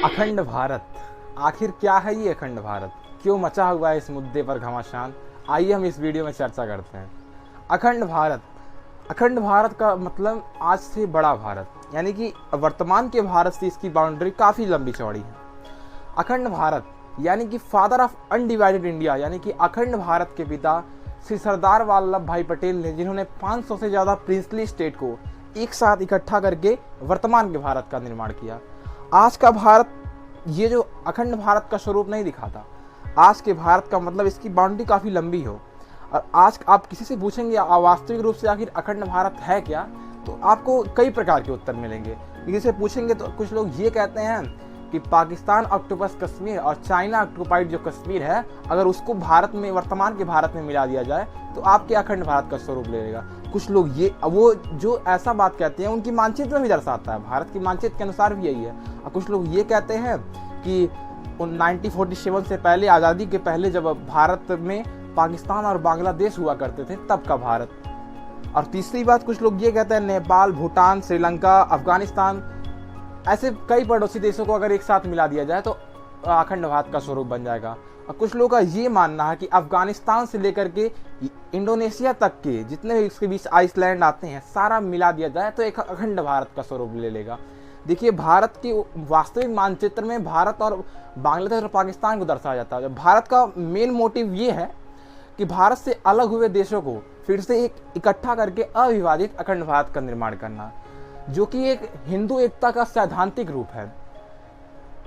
अखंड भारत, आखिर क्या है ये अखंड भारत? क्यों मचा हुआ है इस मुद्दे पर घमासान? आइए हम इस वीडियो में चर्चा करते हैं। अखंड भारत, अखंड भारत का मतलब आज से बड़ा भारत, यानी कि वर्तमान के भारत से इसकी बाउंड्री काफ़ी लंबी चौड़ी है। अखंड भारत यानी कि फादर ऑफ अनडिवाइडेड इंडिया, यानी कि अखंड भारत के पिता श्री सरदार वल्लभ भाई पटेल ने, जिन्होंने 500 से ज़्यादा प्रिंसली स्टेट को एक साथ इकट्ठा करके वर्तमान के भारत का निर्माण किया। आज का भारत ये जो अखंड भारत का स्वरूप नहीं दिखाता। आज के भारत का मतलब इसकी बाउंड्री काफ़ी लंबी हो। और आज आप किसी से पूछेंगे वास्तविक रूप से आखिर अखंड भारत है क्या, तो आपको कई प्रकार के उत्तर मिलेंगे। किसी से पूछेंगे तो कुछ लोग ये कहते हैं कि पाकिस्तान ऑक्टोपस कश्मीर और चाइना ऑक्टोपाइड जो कश्मीर है, अगर उसको भारत में, वर्तमान के भारत में मिला दिया जाए तो आपके अखंड भारत का स्वरूप ले लेगा। कुछ लोग ये वो जो ऐसा बात कहते हैं उनकी मानचित्र में भी दर्शाता है, भारत की मानचित्र के अनुसार भी यही है। और कुछ लोग ये कहते हैं कि 1947 से पहले, आज़ादी के पहले, जब भारत में पाकिस्तान और बांग्लादेश हुआ करते थे तब का भारत। और तीसरी बात, कुछ लोग ये कहते हैं नेपाल, भूटान, श्रीलंका, अफगानिस्तान, ऐसे कई पड़ोसी देशों को अगर एक साथ मिला दिया जाए तो अखंड भारत का स्वरूप बन जाएगा। और कुछ लोगों का ये मानना है कि अफगानिस्तान से लेकर के इंडोनेशिया तक के जितने भी इसके बीच आइसलैंड आते हैं, सारा मिला दिया जाए तो एक अखंड भारत का स्वरूप ले लेगा। देखिए, भारत के वास्तविक मानचित्र में भारत और बांग्लादेश और पाकिस्तान को दर्शाया जाता है। भारत का मेन मोटिव ये है कि भारत से अलग हुए देशों को फिर से एक इकट्ठा करके अविभाजित अखंड भारत का निर्माण करना, जो कि एक हिंदू एकता का सैद्धांतिक रूप है।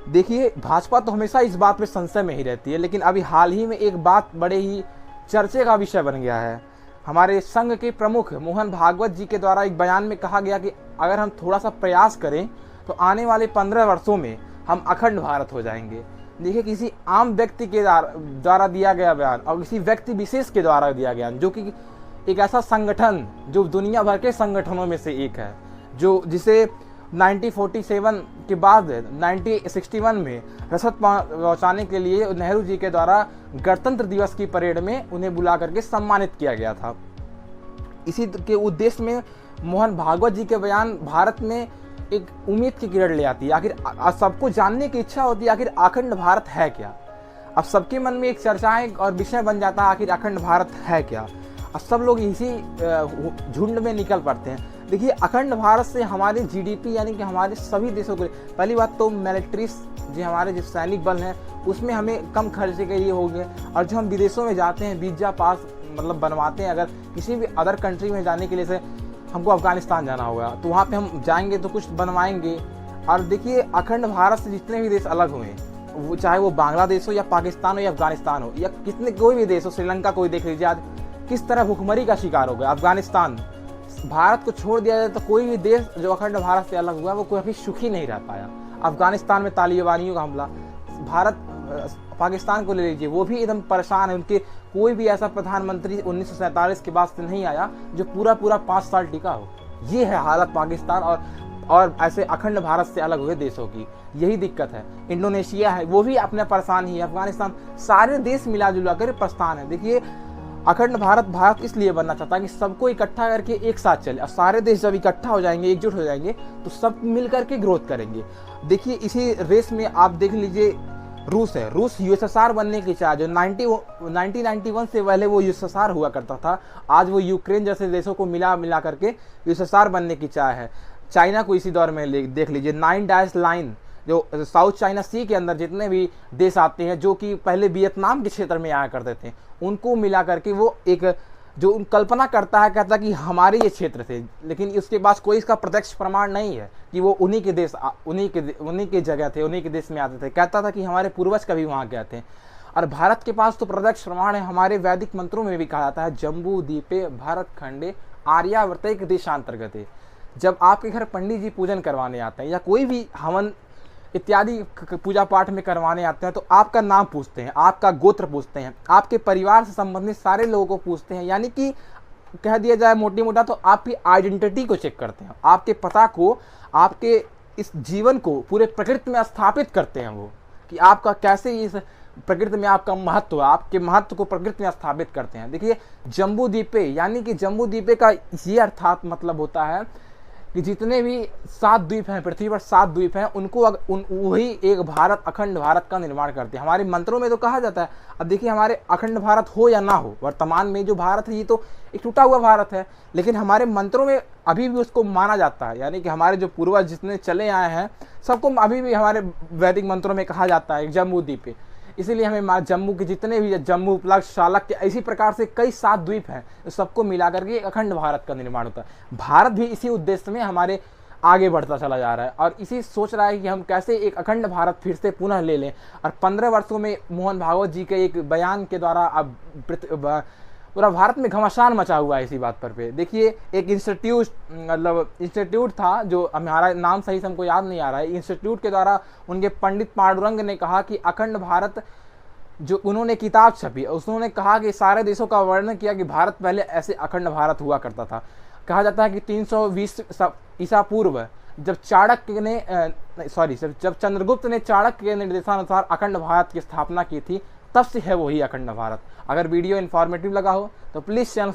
देखिए, भाजपा तो हमेशा इस बात पे संशय में ही रहती है, लेकिन अभी हाल ही में एक बात बड़े ही चर्चे का विषय बन गया है। हमारे संघ के प्रमुख मोहन भागवत जी के द्वारा एक बयान में कहा गया कि अगर हम थोड़ा सा प्रयास करें तो आने वाले 15 वर्षों में हम अखंड भारत हो जाएंगे। देखिए, किसी आम व्यक्ति के द्वारा दिया गया बयान और किसी व्यक्ति विशेष के द्वारा दिया गया, जो कि एक ऐसा संगठन जो दुनिया भर के संगठनों में से एक है, जो जिसे 1947 के बाद 1961 में रसद पहुंचाने के लिए नेहरू जी के द्वारा गणतंत्र दिवस की परेड में उन्हें बुला करके सम्मानित किया गया था। इसी के उद्देश्य में मोहन भागवत जी के बयान भारत में एक उम्मीद की किरण ले आती है। आखिर सबको जानने की इच्छा होती है आखिर अखंड भारत है क्या। अब सबके मन में एक चर्चाएं और विषय बन जाता है, आखिर अखंड भारत है क्या। अब सब लोग इसी झुंड में निकल पड़ते हैं। देखिए, अखंड भारत से हमारे जीडीपी, यानी कि हमारे सभी देशों के, पहली बात तो मिलिट्री जो हमारे जो सैनिक बल हैं उसमें हमें कम खर्चे के लिए हो गए। और जो हम विदेशों में जाते हैं, वीज़ा पास मतलब बनवाते हैं, अगर किसी भी अदर कंट्री में जाने के लिए, से हमको अफगानिस्तान जाना होगा तो वहाँ पे हम जाएंगे तो कुछ बनवाएंगे। और देखिए, अखंड भारत से जितने भी देश अलग हुए, वो चाहे वो बांग्लादेश हो या पाकिस्तान हो या अफगानिस्तान हो या कितने कोई भी देश हो, श्रीलंका कोई देख लीजिए आज किस तरह भुखमरी का शिकार हो गया। अफगानिस्तान, भारत को छोड़ दिया जाए तो कोई भी देश जो अखंड भारत से अलग हुआ वो कोई सुखी नहीं रह पाया। अफगानिस्तान में तालिबानियों का हमला, भारत पाकिस्तान को ले लीजिए, वो भी एकदम परेशान है। उनके कोई भी ऐसा प्रधानमंत्री 1947 के बाद से नहीं आया जो पूरा 5 साल टिका हो। ये है हालत पाकिस्तान और ऐसे अखंड भारत से अलग हुए देशों की, यही दिक्कत है। इंडोनेशिया है, वो भी अपने परेशान ही है। अफगानिस्तान, सारे देश मिला जुला कर परेशान है। देखिए, अखंड भारत इसलिए बनना चाहता है कि सबको इकट्ठा करके एक साथ चले, और सारे देश जब इकट्ठा हो जाएंगे, एकजुट हो जाएंगे, तो सब मिल करके ग्रोथ करेंगे। देखिए, इसी रेस में आप देख लीजिए, रूस है। रूस यूएसएसआर बनने की चाह, जो 1991 से पहले वो यूएसएसआर हुआ करता था, आज वो यूक्रेन जैसे देशों को मिला करके यूएसएसआर बनने की चाह है। चाइना को इसी दौर में देख लीजिए, 9 डैश लाइन, जो साउथ चाइना सी के अंदर जितने भी देश आते हैं, जो कि पहले वियतनाम के क्षेत्र में आया करते थे, उनको मिला करके वो एक जो कल्पना करता है, कहता है कि हमारे ये क्षेत्र थे, लेकिन उसके पास कोई इसका प्रत्यक्ष प्रमाण नहीं है कि वो उन्हीं के देश, उन्हीं के जगह थे, उन्हीं के देश में आते थे। कहता था कि हमारे पूर्वज कभी वहाँ गए थे। और भारत के पास तो प्रत्यक्ष प्रमाण है। हमारे वैदिक मंत्रों में भी कहा जाता है, जम्बू द्वीपे भरत खंडे आर्यावर्त देशांतर्गत। जब आपके घर पंडित जी पूजन करवाने आते हैं या कोई भी हवन इत्यादि पूजा पाठ में करवाने आते हैं, तो आपका नाम पूछते हैं, आपका गोत्र पूछते हैं, आपके परिवार से संबंधित सारे लोगों को पूछते हैं। यानी कि कह दिया जाए मोटी मोटा तो आपकी आइडेंटिटी को चेक करते हैं, आपके पता को, आपके इस जीवन को पूरे प्रकृति में स्थापित करते हैं वो, कि आपका कैसे इस प्रकृति में आपका महत्व है, आपके महत्व को प्रकृति में स्थापित करते हैं। देखिए, जम्बू द्वीपे, यानी कि जम्बू द्वीपे का ये अर्थात मतलब होता है कि जितने भी 7 द्वीप हैं, पृथ्वी पर 7 द्वीप हैं, उनको वही एक भारत, अखंड भारत का निर्माण करते हैं। हमारे मंत्रों में तो कहा जाता है। अब देखिए, हमारे अखंड भारत हो या ना हो, वर्तमान में जो भारत है ये तो एक टूटा हुआ भारत है, लेकिन हमारे मंत्रों में अभी भी उसको माना जाता है। यानी कि हमारे जो पूर्वज जितने चले आए हैं, सबको अभी भी हमारे वैदिक मंत्रों में कहा जाता है जम्बू द्वीप पे। इसीलिए हमें जम्मू के जितने भी, जम्मू, प्लस, चालक्य, इसी प्रकार से कई 7 द्वीप हैं, सबको मिला करके एक अखंड भारत का निर्माण होता है। भारत भी इसी उद्देश्य में हमारे आगे बढ़ता चला जा रहा है और इसी सोच रहा है कि हम कैसे एक अखंड भारत फिर से पुनः ले लें। और 15 वर्षों में मोहन भागवत जी के एक बयान के द्वारा अब पूरा भारत में घमासान मचा हुआ है इसी बात पर। देखिए, एक इंस्टीट्यूट था, जो हमारा नाम सही से हमको याद नहीं आ रहा है, इंस्टीट्यूट के द्वारा उनके पंडित पांडुरंग ने कहा कि अखंड भारत, जो उन्होंने किताब छपी, उन्होंने कहा कि सारे देशों का वर्णन किया कि भारत पहले ऐसे अखंड भारत हुआ करता था। कहा जाता है कि 320 ईसा पूर्व जब जब चंद्रगुप्त ने चाणक्य के निर्देशानुसार अखंड भारत की स्थापना की थी, तब से है वही अखंड भारत। अगर वीडियो इन्फॉर्मेटिव लगा हो तो प्लीज़ चैनल